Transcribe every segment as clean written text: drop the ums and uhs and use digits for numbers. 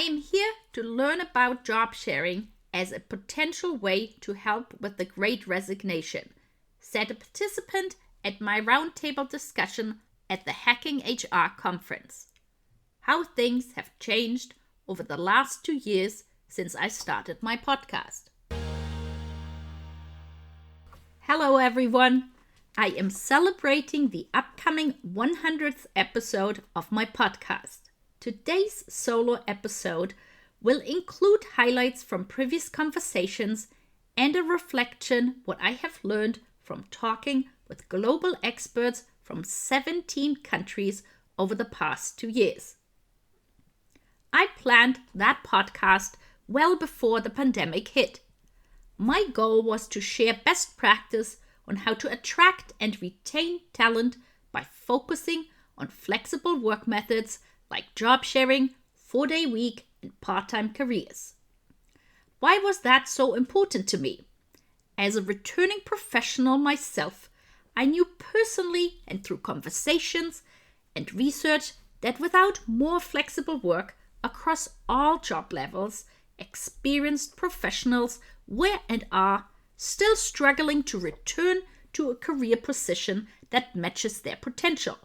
am here to learn about job sharing as a potential way to help with the Great Resignation. Said a participant at my roundtable discussion at the Hacking HR conference. How things have changed over the last 2 years since I started my podcast. Hello everyone! I am celebrating the upcoming 100th episode of my podcast. Today's solo episode will include highlights from previous conversations and a reflection what I have learned from talking with global experts from 17 countries over the past 2 years. I planned that podcast well before the pandemic hit. My goal was to share best practice on how to attract and retain talent by focusing on flexible work methods like job sharing, 4-day week, and part-time careers. Why was that so important to me? As a returning professional myself, I knew personally and through conversations and research that without more flexible work across all job levels, experienced professionals were and are still struggling to return to a career position that matches their potential.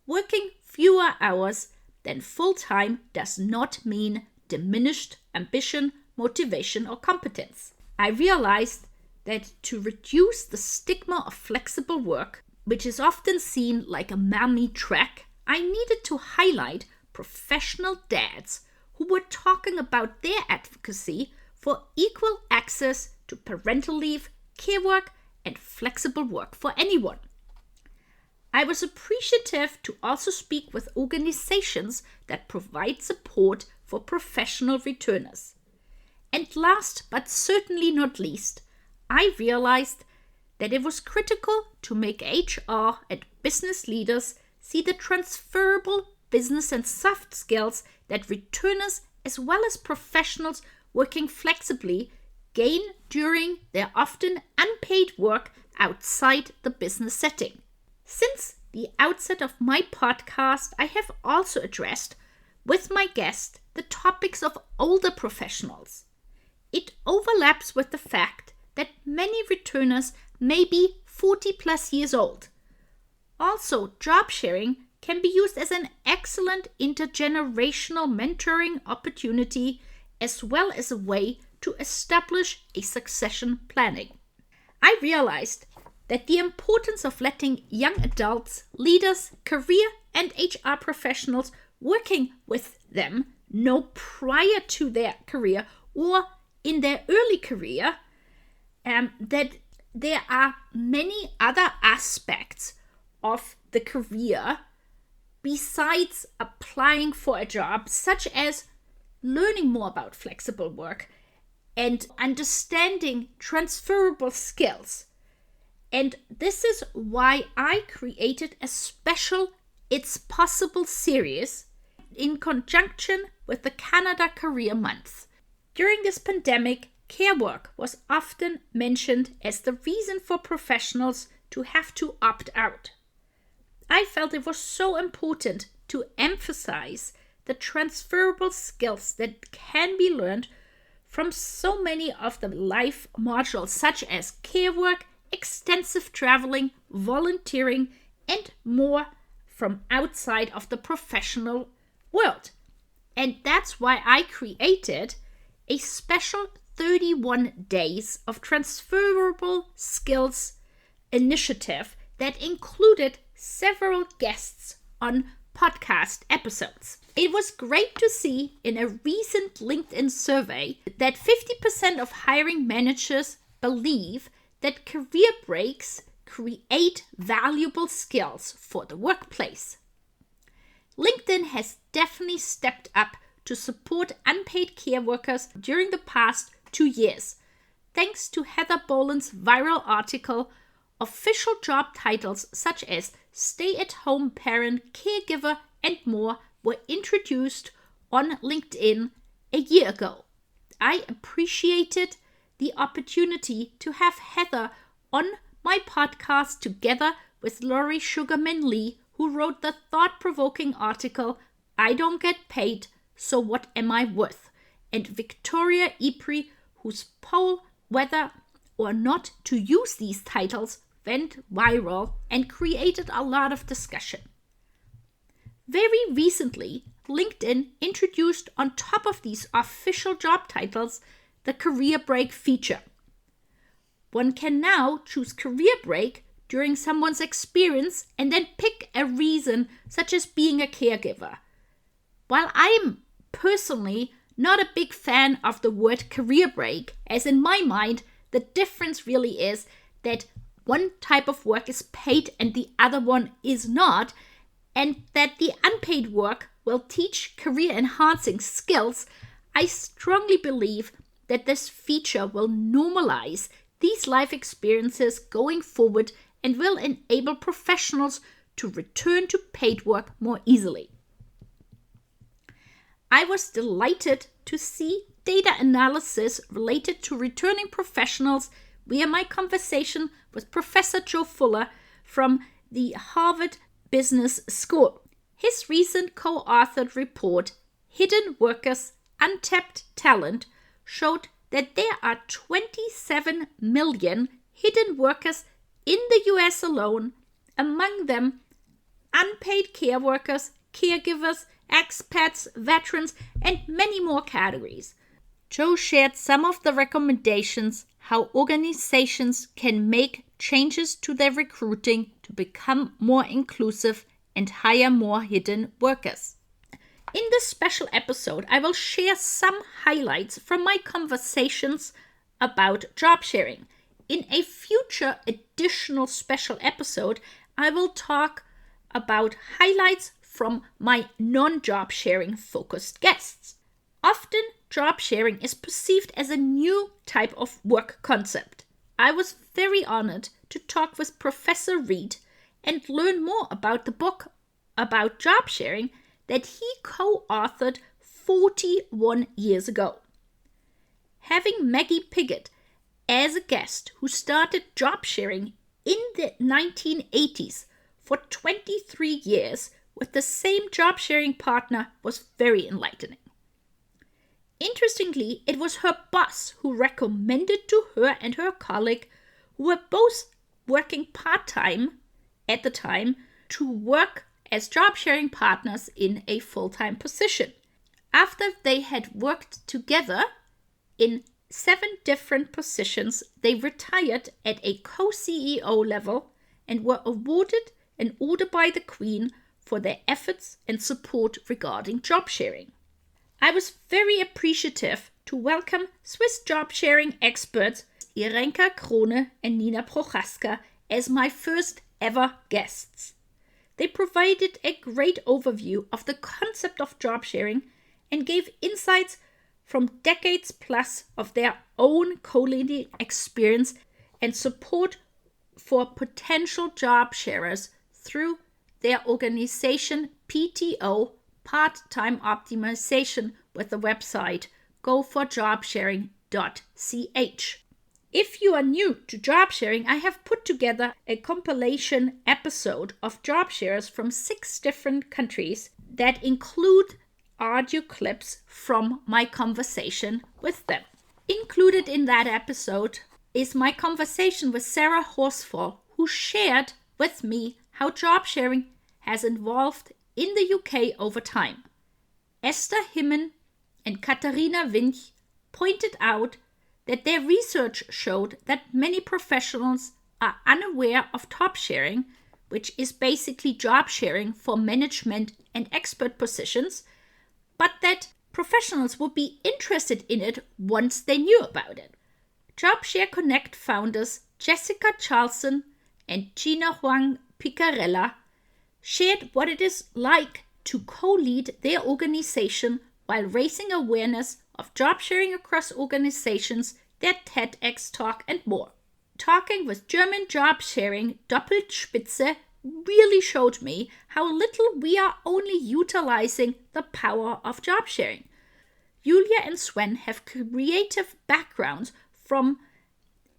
Working fewer hours than full-time does not mean diminished ambition, motivation, or competence. I realized that to reduce the stigma of flexible work, which is often seen like a mammy track, I needed to highlight professional dads who were talking about their advocacy for equal access to parental leave, care work, and flexible work for anyone. I was appreciative to also speak with organizations that provide support for professional returners. And last but certainly not least, I realized that it was critical to make HR and business leaders see the transferable business and soft skills that returners as well as professionals working flexibly gain during their often unpaid work outside the business setting. Since the outset of my podcast, I have also addressed with my guest the topics of older professionals. It overlaps with the fact that many returners may be 40 plus years old. Also, job sharing can be used as an excellent intergenerational mentoring opportunity as well as a way to establish a succession planning. I realized that the importance of letting young adults, leaders, career and HR professionals working with them know prior to their career or in their early career that there are many other aspects of the career besides applying for a job, such as learning more about flexible work and understanding transferable skills. And this is why I created a special It's Possible series in conjunction with the Canada Career Month. During this pandemic, care work was often mentioned as the reason for professionals to have to opt out. I felt it was so important to emphasize the transferable skills that can be learned from so many of the life modules such as care work, extensive traveling, volunteering, and more from outside of the professional world. And that's why I created a special 31 days of transferable skills initiative that included several guests on podcast episodes. It was great to see in a recent LinkedIn survey that 50% of hiring managers believe that career breaks create valuable skills for the workplace. LinkedIn has definitely stepped up to support unpaid care workers during the past 2 years, thanks to Heather Boland's viral article. Official job titles such as stay-at-home parent, caregiver, and more were introduced on LinkedIn a year ago. I appreciated the opportunity to have Heather on my podcast together with Laurie Sugarman Lee, who wrote the thought-provoking article, I Don't Get Paid, So What Am I Worth? And Victoria Ypres, whose poll whether or not to use these titles went viral and created a lot of discussion. Very recently, LinkedIn introduced on top of these official job titles the career break feature. One can now choose career break during someone's experience and then pick a reason such as being a caregiver. While I'm personally not a big fan of the word career break, as in my mind, the difference really is that one type of work is paid and the other one is not, and that the unpaid work will teach career-enhancing skills, I strongly believe that this feature will normalize these life experiences going forward and will enable professionals to return to paid work more easily. I was delighted to see data analysis related to returning professionals via my conversation with Professor Joe Fuller from the Harvard Business School. His recent co-authored report, Hidden Workers, Untapped Talent, showed that there are 27 million hidden workers in the US alone, among them unpaid care workers, caregivers, expats, veterans, and many more categories. Joe shared some of the recommendations how organizations can make changes to their recruiting to become more inclusive and hire more hidden workers. In this special episode, I will share some highlights from my conversations about job sharing. In a future additional special episode, I will talk about highlights from my non-job sharing focused guests. Often, job sharing is perceived as a new type of work concept. I was very honored to talk with Professor Reed and learn more about the book about job sharing that he co-authored 41 years ago. Having Maggie Piggott as a guest who started job sharing in the 1980s for 23 years with the same job sharing partner was very enlightening. Interestingly, it was her boss who recommended to her and her colleague, who were both working part-time at the time, to work as job sharing partners in a full-time position. After they had worked together in 7 different positions, they retired at a co-CEO level and were awarded an Order by the Queen for their efforts and support regarding job sharing. I was very appreciative to welcome Swiss job sharing experts Irenka Krone and Nina Prochaska as my first ever guests. They provided a great overview of the concept of job sharing and gave insights from decades plus of their own co-leading experience and support for potential job sharers through their organization PTO, Part-Time Optimization, with the website goforjobsharing.ch. If you are new to job sharing, I have put together a compilation episode of job sharers from 6 different countries that include audio clips from my conversation with them. Included in that episode is my conversation with Sarah Horsfall, who shared with me how job sharing has evolved in the UK over time. Esther Himmen and Katharina Winch pointed out that their research showed that many professionals are unaware of top sharing, which is basically job sharing for management and expert positions, but that professionals would be interested in it once they knew about it. JobShare Connect founders Jessica Charlson and Gina Huang Picarella shared what it is like to co-lead their organization while raising awareness of job sharing across organizations, their TEDx talk, and more. Talking with German job sharing Doppelspitze really showed me how little we are only utilizing the power of job sharing. Julia and Sven have creative backgrounds from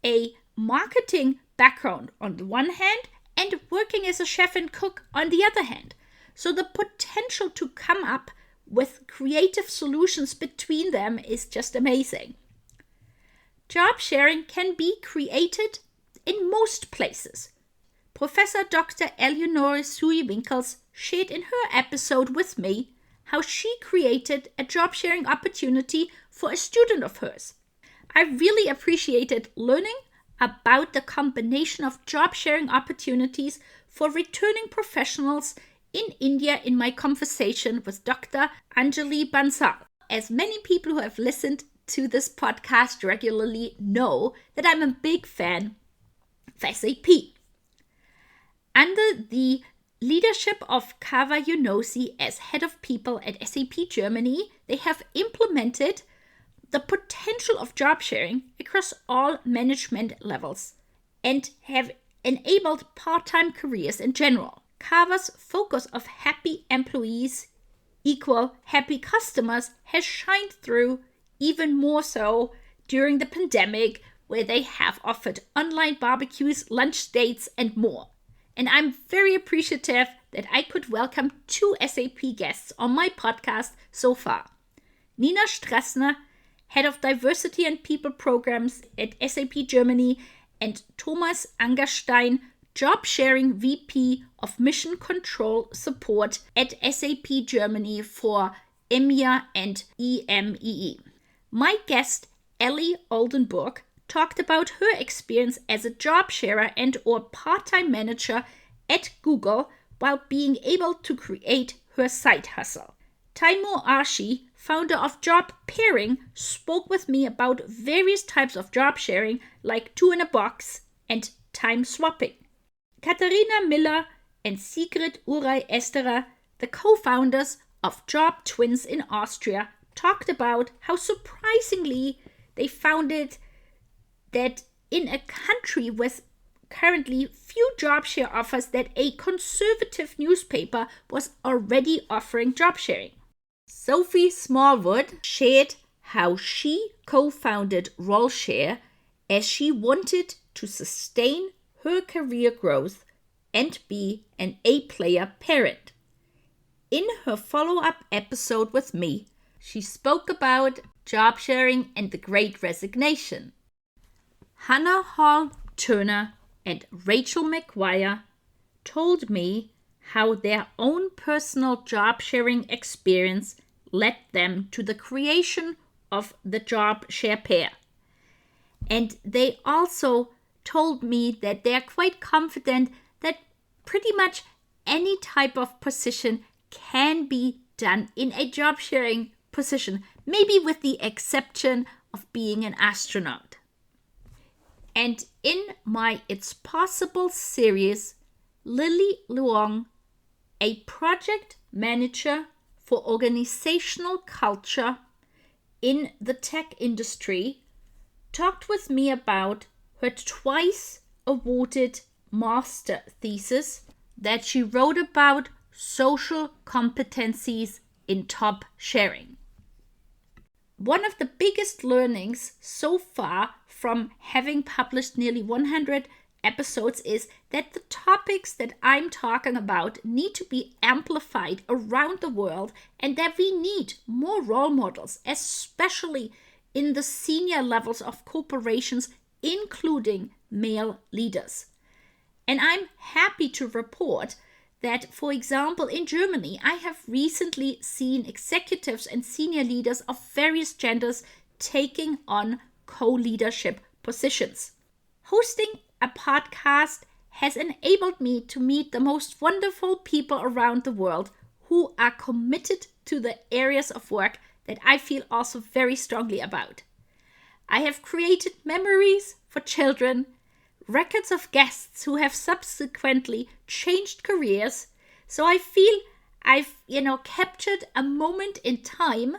a marketing background on the one hand and working as a chef and cook on the other hand. So the potential to come up with creative solutions between them is just amazing. Job sharing can be created in most places. Professor Dr. Eleonore Sui-Winkels shared in her episode with me how she created a job sharing opportunity for a student of hers. I really appreciated learning about the combination of job sharing opportunities for returning professionals in India in my conversation with Dr. Anjali Bansal. As many people who have listened to this podcast regularly know that I'm a big fan of SAP. Under the leadership of Kava Yunosi as head of people at SAP Germany, they have implemented the potential of job sharing across all management levels and have enabled part-time careers in general. Kava's focus of happy employees equal happy customers has shined through even more so during the pandemic, where they have offered online barbecues, lunch dates, and more. And I'm very appreciative that I could welcome 2 SAP guests on my podcast so far. Nina Strassner, Head of Diversity and People Programs at SAP Germany, and Thomas Angerstein, Job Sharing VP of Mission Control Support at SAP Germany for EMEA and EMEE. My guest, Ellie Oldenburg, talked about her experience as a job sharer and or part-time manager at Google while being able to create her side hustle. Taimur Arshi, founder of Job Pairing, spoke with me about various types of job sharing like 2 in a box and time swapping. Katharina Miller and Sigrid Uray-Esterer, the co-founders of Job Twins in Austria, talked about how surprisingly they found it that in a country with currently few job share offers that a conservative newspaper was already offering job sharing. Sophie Smallwood shared how she co-founded RollShare as she wanted to sustain her career growth and be an A-player parent. In her follow-up episode with me, she spoke about job sharing and the Great Resignation. Hannah Hall Turner and Rachel McGuire told me how their own personal job sharing experience led them to the creation of the Job Share Pair. And they also told me that they are quite confident that pretty much any type of position can be done in a job sharing position, maybe with the exception of being an astronaut. And in my It's Possible series, Lily Luong, a project manager for organizational culture in the tech industry, talked with me about her twice awarded master thesis that she wrote about social competencies in top sharing. One of the biggest learnings so far from having published nearly 100 episodes is that the topics that I'm talking about need to be amplified around the world, and that we need more role models, especially in the senior levels of corporations, including male leaders. And I'm happy to report that, for example, in Germany, I have recently seen executives and senior leaders of various genders taking on co-leadership positions. Hosting a podcast has enabled me to meet the most wonderful people around the world who are committed to the areas of work that I feel also very strongly about. I have created memories for children, records of guests who have subsequently changed careers. So I feel I've, captured a moment in time,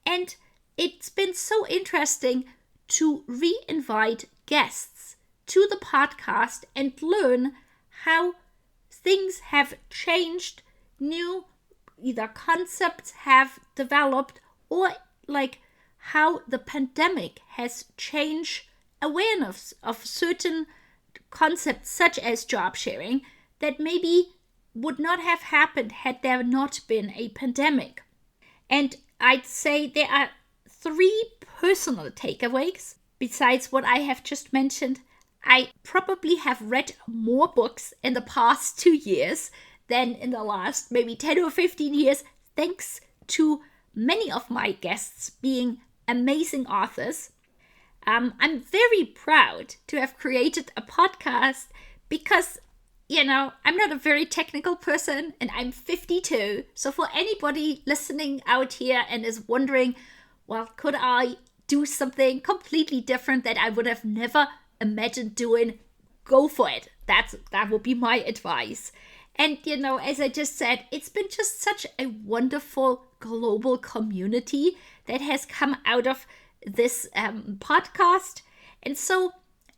and it's been so interesting to re-invite guests to the podcast and learn how things have changed, new either concepts have developed, or like how the pandemic has changed awareness of certain concepts such as job sharing that maybe would not have happened had there not been a pandemic. And I'd say there are 3 personal takeaways. Besides what I have just mentioned, I probably have read more books in the past 2 years than in the last maybe 10 or 15 years, thanks to many of my guests being amazing authors. I'm very proud to have created a podcast because, I'm not a very technical person and I'm 52. So for anybody listening out here and is wondering, well, could I do something completely different that I would have never imagined doing? Go for it. That would be my advice. And, as I just said, it's been just such a wonderful global community that has come out of this podcast. And so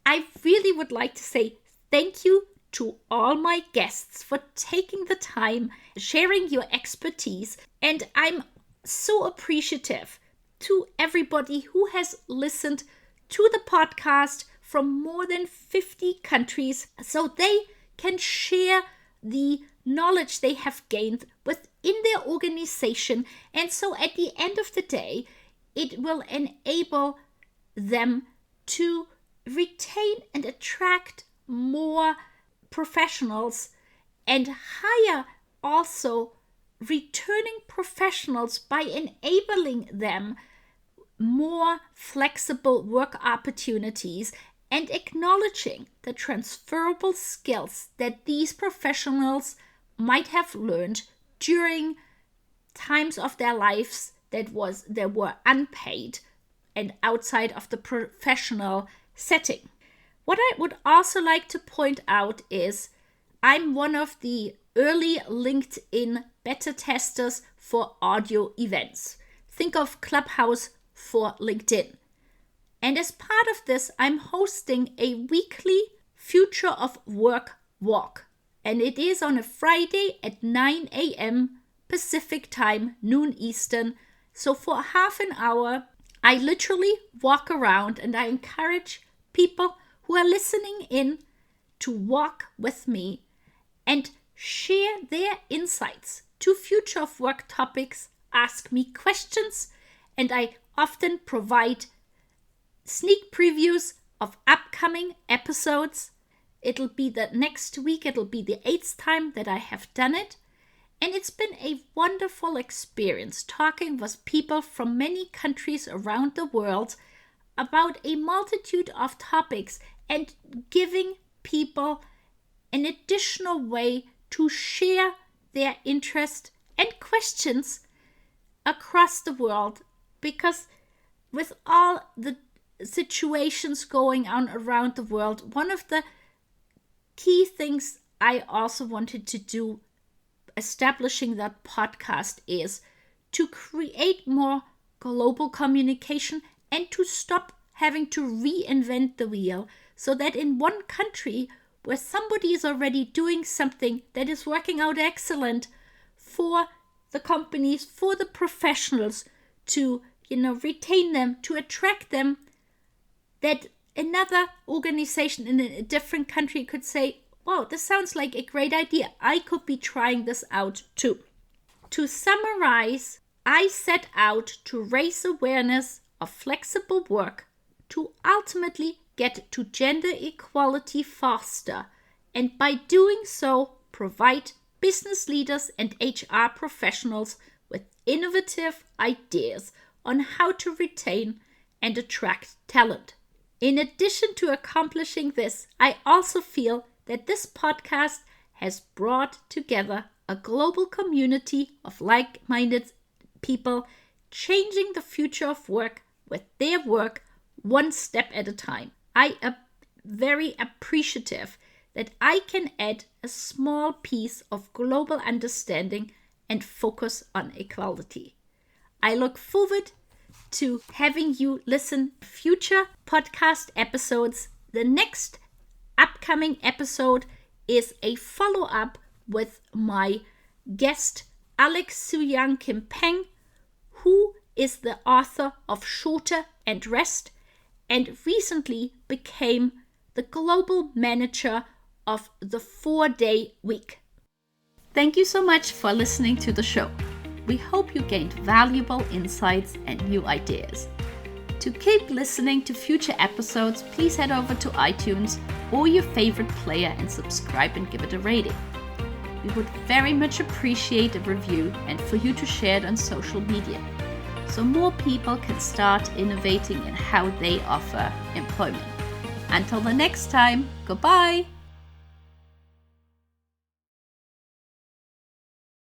I really would like to say thank you to all my guests for taking the time, sharing your expertise. And I'm so appreciative to everybody who has listened to the podcast from more than 50 countries so they can share the knowledge they have gained within their organization. And so at the end of the day, it will enable them to retain and attract more professionals and hire also returning professionals by enabling them more flexible work opportunities and acknowledging the transferable skills that these professionals might have learned during times of their lives that were unpaid and outside of the professional setting. What I would also like to point out is I'm one of the early LinkedIn beta testers for audio events. Think of Clubhouse for LinkedIn. And as part of this, I'm hosting a weekly Future of Work walk. And it is on a Friday at 9 a.m. Pacific time, noon Eastern. So for half an hour, I literally walk around and I encourage people who are listening in to walk with me and share their insights to Future of Work topics, ask me questions, and I often provide sneak previews of upcoming episodes. It'll be the next week, it'll be the 8th time that I have done it. And it's been a wonderful experience talking with people from many countries around the world about a multitude of topics and giving people an additional way to share their interest and questions across the world. Because with all the situations going on around the world, one of the key things I also wanted to do establishing that podcast is to create more global communication and to stop having to reinvent the wheel, so that in one country where somebody is already doing something that is working out excellent for the companies, for the professionals to, retain them, to attract them, that another organization in a different country could say, wow, this sounds like a great idea. I could be trying this out too. To summarize, I set out to raise awareness of flexible work to ultimately get to gender equality faster, and by doing so, provide business leaders and HR professionals with innovative ideas on how to retain and attract talent. In addition to accomplishing this, I also feel that this podcast has brought together a global community of like-minded people changing the future of work with their work one step at a time. I am very appreciative that I can add a small piece of global understanding and focus on equality. I look forward to having you listen to future podcast episodes. The next upcoming episode is a follow-up with my guest Alex Suyang Kim Peng, who is the author of Shorter and Rest and recently became the global manager of the 4-day week. Thank you so much for listening to the show. We hope you gained valuable insights and new ideas. To keep listening to future episodes, please head over to iTunes or your favorite player and subscribe and give it a rating. We would very much appreciate a review and for you to share it on social media, so more people can start innovating in how they offer employment. Until the next time, goodbye!